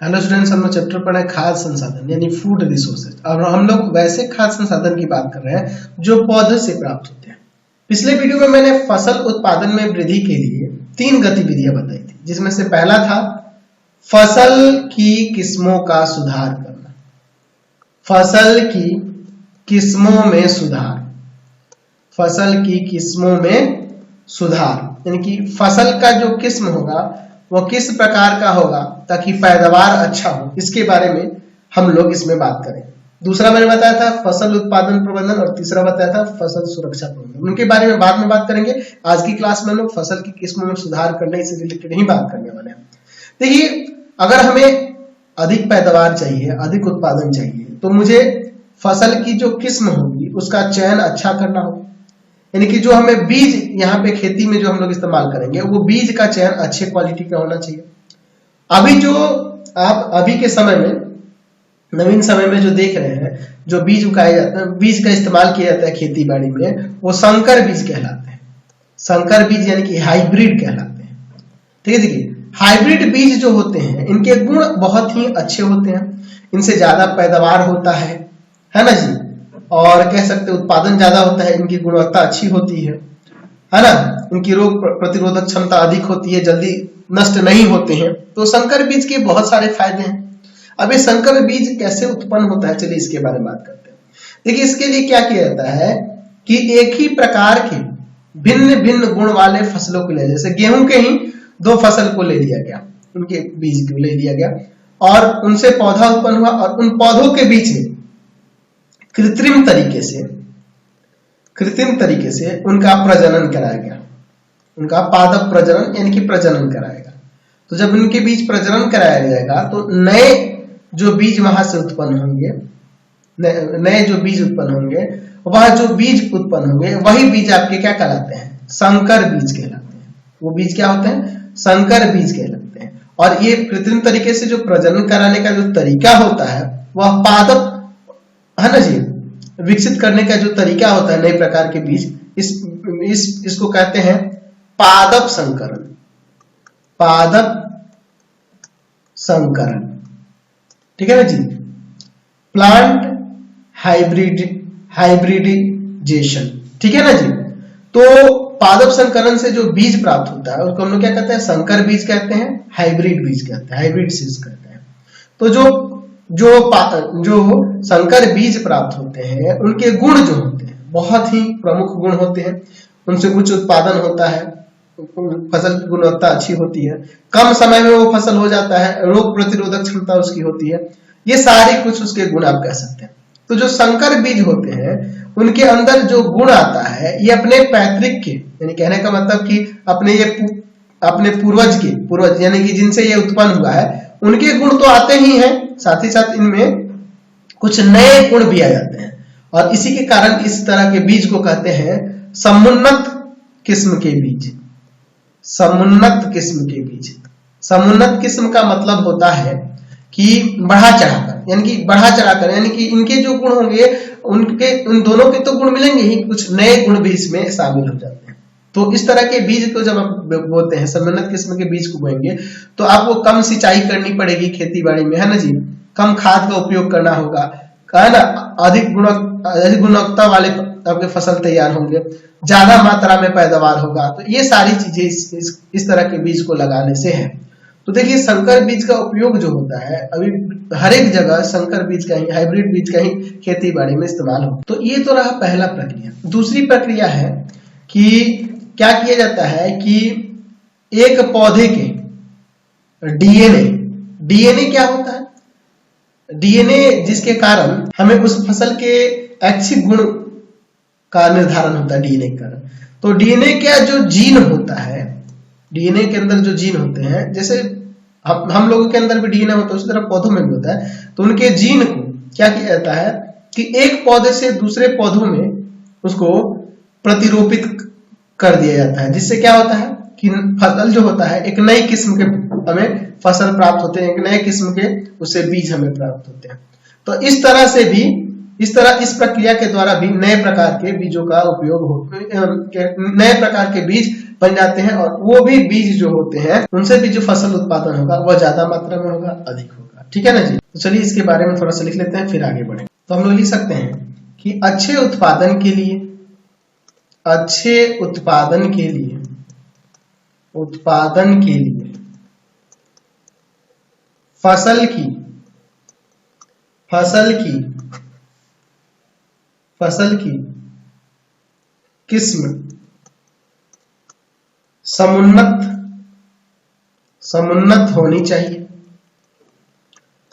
Hello students, हम लोग chapter पढ़े खाद्य संसाधन यानी फूड रिसोर्सेज। और हम लोग वैसे खाद्य संसाधन की बात कर रहे हैं जो पौधे से प्राप्त होते हैं। पिछले वीडियो में मैंने फसल उत्पादन में वृद्धि के लिए 3 गतिविधियां बताई थी, जिसमें से पहला था फसल की किस्मों का सुधार करना। फसल की किस्मों में सुधार, फसल की किस्मों में सुधार यानी कि फसल का जो किस्म होगा वो किस प्रकार का होगा ताकि पैदावार अच्छा हो, इसके बारे में हम लोग इसमें बात करें। दूसरा मैंने बताया था फसल उत्पादन प्रबंधन और तीसरा बताया था फसल सुरक्षा प्रबंधन। उनके बारे में बाद में बात करेंगे। आज की क्लास में हम लोग फसल की किस्मों में सुधार करने से रिलेटेड ही बात करने वाले हैं। देखिए, अगर हमें अधिक पैदावार चाहिए, अधिक उत्पादन चाहिए, तो मुझे फसल की जो किस्म होगी उसका चयन अच्छा करना होगा। यानी कि जो हमें बीज यहाँ पे खेती में जो हम लोग इस्तेमाल करेंगे वो बीज का चयन अच्छे क्वालिटी का होना चाहिए। अभी के समय में, नवीन समय में जो देख रहे हैं, जो बीज उगाए जाते हैं, बीज का इस्तेमाल किया जाता है खेती बाड़ी में, वो संकर बीज कहलाते हैं। संकर बीज यानी कि हाइब्रिड कहलाते हैं। ठीक है, देखिए हाइब्रिड बीज जो होते हैं इनके गुण बहुत ही अच्छे होते हैं। इनसे ज्यादा पैदावार होता है ना जी, और कह सकते उत्पादन ज्यादा होता है, इनकी गुणवत्ता अच्छी होती है ना, इनकी रोग प्रतिरोधक क्षमता अधिक होती है, जल्दी नष्ट नहीं होते हैं। तो संकर बीज के बहुत सारे फायदे हैं। अब ये संकर बीज कैसे उत्पन्न होता है, चलिए इसके बारे में बात करते हैं। देखिए, इसके लिए क्या किया जाता है कि एक ही प्रकार के भिन्न भिन्न गुण वाले फसलों को ले, जैसे गेहूं के ही 2 फसल को ले लिया गया, उनके बीज को ले लिया गया और उनसे पौधा उत्पन्न हुआ और उन पौधों के बीच में कृत्रिम तरीके से उनका प्रजनन कराया गया। उनका पादप प्रजनन यानी कि प्रजनन कराएगा। तो जब उनके बीच प्रजनन कराया जाएगा तो नए जो बीज वहां से उत्पन्न होंगे, नए जो बीज उत्पन्न होंगे, वह जो बीज उत्पन्न होंगे वही बीज आपके क्या कहलाते हैं, संकर बीज कहलाते हैं। वो बीज क्या होते हैं, संकर बीज कहलाते हैं। और ये कृत्रिम तरीके से जो प्रजनन कराने का जो तरीका होता है वह पादप है ना जी, विकसित करने का जो तरीका होता है नए प्रकार के बीज, इसको कहते हैं पादप संकरण। पादप संकरण, ठीक है ना जी, प्लांट हाइब्रिडाइजेशन, ठीक है ना जी। तो पादप संकरण से जो बीज प्राप्त होता है उसको हम लोग क्या कहते हैं, संकर बीज कहते हैं, हाइब्रिड बीज कहते हैं, हाइब्रिड सीड्स कहते हैं। तो जो संकर बीज प्राप्त होते हैं उनके गुण जो होते हैं बहुत ही प्रमुख गुण होते हैं। उनसे उच्च उत्पादन होता है, फसल की गुणवत्ता अच्छी होती है, कम समय में वो फसल हो जाता है, रोग प्रतिरोधक क्षमता उसकी होती है। ये सारे कुछ उसके गुण आप कह सकते हैं। तो जो संकर बीज होते हैं उनके अंदर जो गुण आता है ये अपने पैतृक के, यानी कहने का मतलब कि अपने पूर्वज यानी कि जिनसे ये उत्पन्न हुआ है उनके गुण तो आते ही हैं, साथ ही साथ इनमें कुछ नए गुण भी आ जाते हैं। और इसी के कारण इस तरह के बीज को कहते हैं समुन्नत किस्म के बीज। समुन्नत किस्म के बीज, समुन्नत किस्म का मतलब होता है कि बढ़ा चढ़ाकर, यानी कि इनके जो गुण होंगे उन दोनों के तो गुण मिलेंगे ही, कुछ नए गुण भी इसमें शामिल हो जाते हैं। तो इस तरह के बीज को जब आप बोते हैं, समुन्नत किस्म के बीज को बोएंगे, तो आपको कम सिंचाई करनी पड़ेगी खेती बाड़ी में, है ना जी, कम खाद का उपयोग करना होगा, है ना, अधिक गुणवत्ता वाले आपके फसल तैयार होंगे, ज्यादा मात्रा में पैदावार होगा। तो ये सारी चीजें इस तरह के बीज को लगाने से है। तो देखिए, संकर बीज का उपयोग जो होता है अभी हर एक जगह संकर बीज का ही, हाइब्रिड बीज का ही खेती बाड़ी में इस्तेमाल हो। तो ये तो रहा पहला प्रक्रिया। दूसरी प्रक्रिया है कि क्या किया जाता है कि एक पौधे के डीएनए क्या होता है, डीएनए जिसके कारण हमें उस फसल के ऐच्छिक गुण का निर्धारण होता है, डीएनए के कारण। तो डीएनए का जो जीन होता है, डीएनए के अंदर जो जीन होते हैं, जैसे हम लोगों के अंदर भी डीएनए होता है उसी तरह पौधों में भी होता है। तो उनके जीन को क्या किया जाता है कि एक पौधे से दूसरे पौधों में उसको प्रतिरोपित कर दिया जाता है, जिससे क्या होता है कि फसल जो होता है एक नई किस्म के हमें फसल प्राप्त होते हैं, एक नए किस्म के उससे बीज हमें प्राप्त होते हैं। तो इस तरह से भी इस प्रक्रिया के द्वारा भी नए प्रकार के बीजों का उपयोग नए प्रकार के बीज बन जाते हैं और वो भी बीज जो होते हैं उनसे भी जो फसल उत्पादन होगा वह ज्यादा मात्रा में होगा, अधिक होगा। ठीक है ना जी। तो चलिए इसके बारे में थोड़ा सा लिख लेते हैं, फिर आगे बढ़ेंगे। तो हम लोग लिख सकते हैं कि अच्छे उत्पादन के लिए, अच्छे उत्पादन के लिए, उत्पादन के लिए फसल की, फसल की, फसल की किस्म समुन्नत, समुन्नत होनी चाहिए,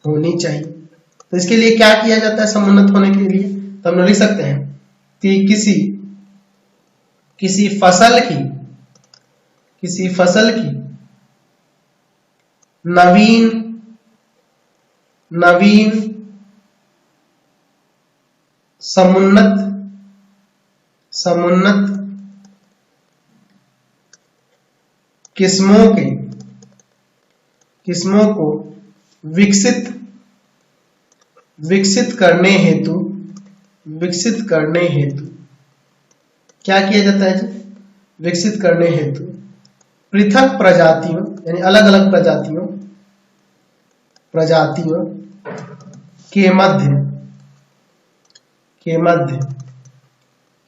होनी चाहिए। तो इसके लिए क्या किया जाता है समुन्नत होने के लिए? तो हम लोग लिख सकते हैं कि किसी फसल की, किसी फसल की नवीन, नवीन समुन्नत, समुन्नत किस्मों के, किस्मों को विकसित, विकसित करने हेतु, विकसित करने हेतु क्या किया जाता है जी? विकसित करने हेतु पृथक प्रजातियों, यानी अलग अलग प्रजातियों, प्रजातियों के मध्य, के मध्य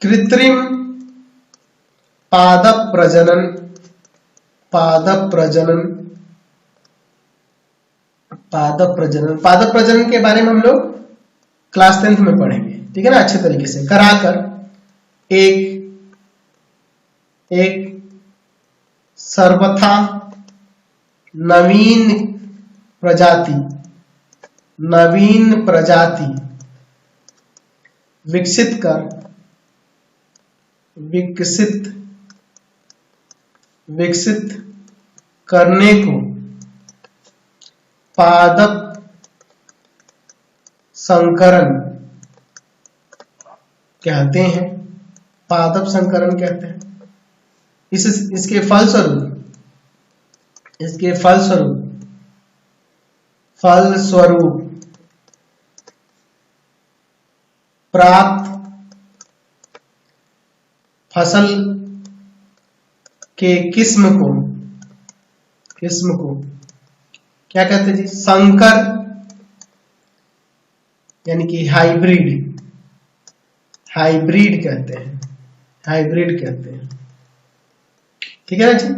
कृत्रिम पादप प्रजनन, पादप प्रजनन, पादप प्रजनन, पादप प्रजनन के बारे में हम लोग क्लास 10th में पढ़ेंगे, ठीक है ना, अच्छे तरीके से कराकर एक सर्वथा नवीन प्रजाति, नवीन प्रजाति विकसित कर, विकसित, विकसित करने को पादप संकरण कहते हैं, पादप संकरण कहते हैं। इसके फलस्वरूप, इसके फलस्वरूप, फलस्वरूप प्राप्त फसल के किस्म को, किस्म को क्या कहते हैं जी? संकर, यानी कि हाइब्रिड, हाइब्रिड कहते हैं, हाइब्रिड कहते हैं, ठीक है ना जी।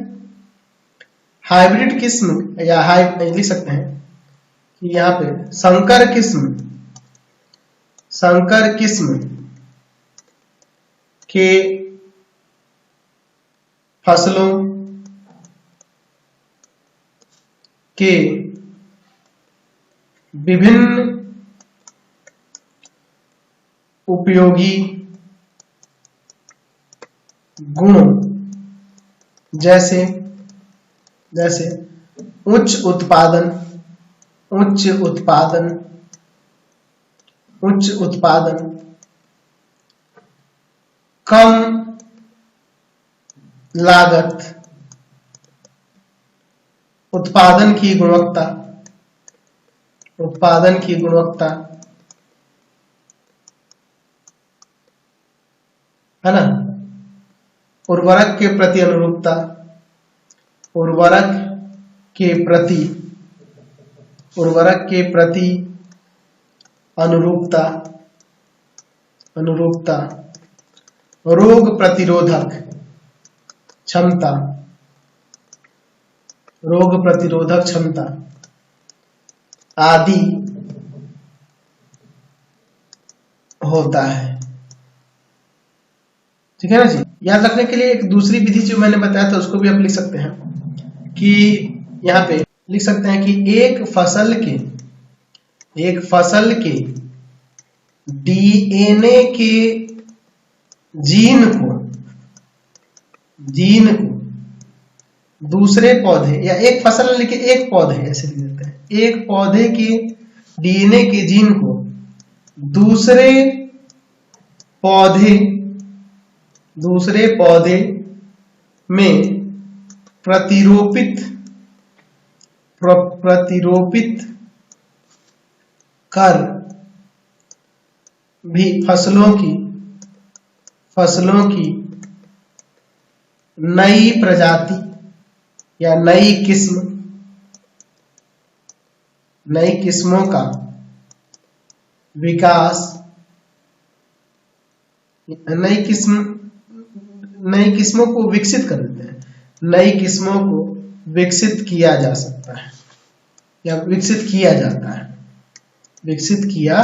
हाइब्रिड किस्म या लिख सकते हैं कि यहाँ पे संकर किस्म, संकर किस्म के फसलों के विभिन्न उपयोगी गुणों जैसे, जैसे उच्च उत्पादन, उच्च उत्पादन, उच्च उत्पादन, कम लागत, उत्पादन की गुणवत्ता, उत्पादन की गुणवत्ता, है ना, उर्वरक के प्रति अनुरूपता, उर्वरक के प्रति, उर्वरक के प्रति अनुरूपता, अनुरूपता, रोग प्रतिरोधक क्षमता, रोग प्रतिरोधक क्षमता आदि होता है, ठीक है ना जी। याद रखने के लिए एक दूसरी विधि जो मैंने बताया था उसको भी आप लिख सकते हैं कि यहाँ पे लिख सकते हैं कि एक फसल के, एक फसल के डीएनए के जीन को, जीन को दूसरे पौधे, या एक फसल लेके एक पौधे ऐसे लिख देते हैं, एक पौधे के डीएनए के जीन को दूसरे पौधे, दूसरे पौधे में प्रतिरोपित, प्रतिरोपित कर भी फसलों की, फसलों की नई प्रजाति या नई किस्म, नई किस्मों का विकास, नई किस्मों को विकसित कर देते हैं, नई किस्मों को विकसित किया जा सकता है या विकसित किया जाता है, विकसित किया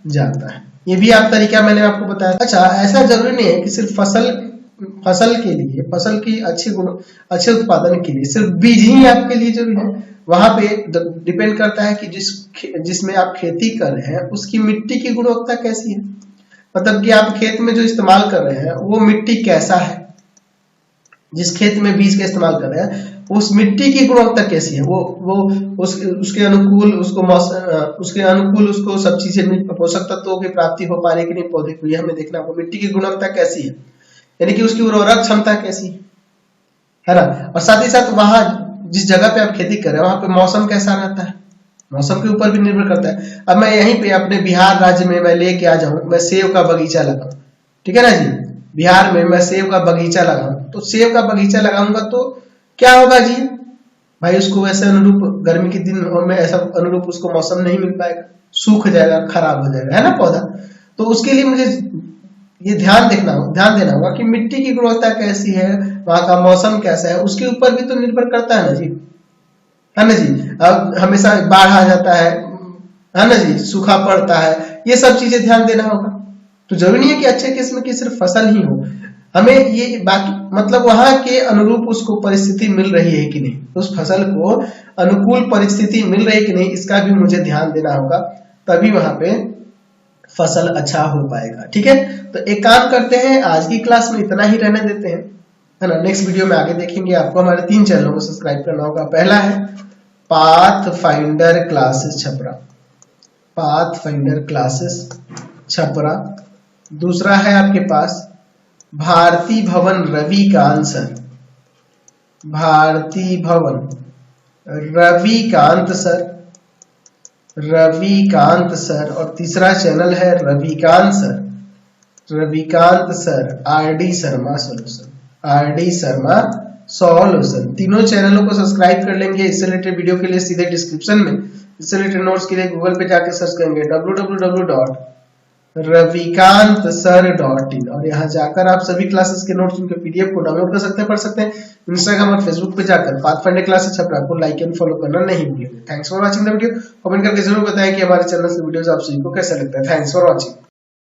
जाता है। ये भी आप तरीका मैंने आपको बताया। अच्छा, ऐसा जरूरी नहीं है कि सिर्फ फसल के लिए, फसल की अच्छे उत्पादन के लिए सिर्फ बीज ही आपके लिए जरूरी है। वहां पे डिपेंड करता है कि जिसमें आप खेती कर रहे हैं उसकी मिट्टी की गुणवत्ता कैसी है, मतलब कि आप खेत में जो इस्तेमाल कर रहे हैं वो मिट्टी कैसा है, जिस खेत में बीज का इस्तेमाल कर रहे हैं उस मिट्टी की गुणवत्ता कैसी है, उसके अनुकूल उसको सब चीजें पोषक तत्वों की प्राप्ति हो पा रही कि नहीं पौधे को, ये हमें देखना होगा। मिट्टी की गुणवत्ता कैसी है, यानी कि उसकी उर्वरक क्षमता कैसी है ना। और साथ ही साथ वहां जिस जगह पे आप खेती कर रहे हैं वहां पे मौसम कैसा रहता है, मौसम के ऊपर भी निर्भर करता है। अब मैं यहीं पे अपने बिहार राज्य में मैं लेके आ जाऊं, मैं सेब का बगीचा लगाऊं, ठीक है ना जी, बिहार में मैं सेब का बगीचा लगाऊं, तो सेब का बगीचा लगाऊंगा तो क्या होगा जी भाई, उसको वैसे अनुरूप गर्मी के दिन में ऐसा अनुरूप उसको मौसम नहीं मिल पाएगा, सूख जाएगा, खराब हो जाएगा, है ना पौधा। तो उसके लिए मुझे ये ध्यान देना होगा कि मिट्टी की गुणवत्ता कैसी है, वहां का मौसम कैसा है, उसके ऊपर भी तो निर्भर करता है ना जी, है ना जी। अब हमेशा बाढ़ आ जाता है ना जी, सूखा पड़ता है, ये सब चीजें ध्यान देना होगा। तो जरूरी नहीं है कि अच्छे किस्म की सिर्फ फसल ही हो, हमें ये बाकी मतलब वहां के अनुरूप उसको परिस्थिति मिल रही है कि नहीं, उस फसल को अनुकूल परिस्थिति मिल रही है कि नहीं, इसका भी मुझे ध्यान देना होगा, तभी वहां पे फसल अच्छा हो पाएगा। ठीक है, तो एक काम करते हैं, आज की क्लास में इतना ही रहने देते हैं, है ना। नेक्स्ट वीडियो में आगे देखेंगे। आपको हमारे 3 चैनलों को सब्सक्राइब करना होगा। पहला है path finder classes Chhapra, path finder classes Chhapra. दूसरा है आपके पास भारती भवन रविकांत सर, भारती भवन रविकांत सर, रविकांत सर। और तीसरा चैनल है Ravikant sir, Ravikant sir RD Sharma solution, RD Sharma solution. तीनों चैनलों को सब्सक्राइब कर लेंगे। इससे रिलेटेड वीडियो के लिए सीधे डिस्क्रिप्शन में, इससे रिलेटेड नोट्स के लिए गूगल पे जाके सर्च करेंगे www.ravikansir.in और यहाँ जाकर आप सभी क्लासेस के नोट्स उनके पीडीएफ को डाउनलोड कर सकते हैं, पढ़ सकते हैं। इंस्टाग्राम और फेसबुक पे जाकर पाथफाइंडर क्लासेस छपरा को लाइक एंड फॉलो करना नहीं भूलिएगा। Thanks for watching the video. Comment करके जरूर बताएं कि हमारे चैनल से वीडियोस आप सभी को कैसा लगता है। Thanks for watching.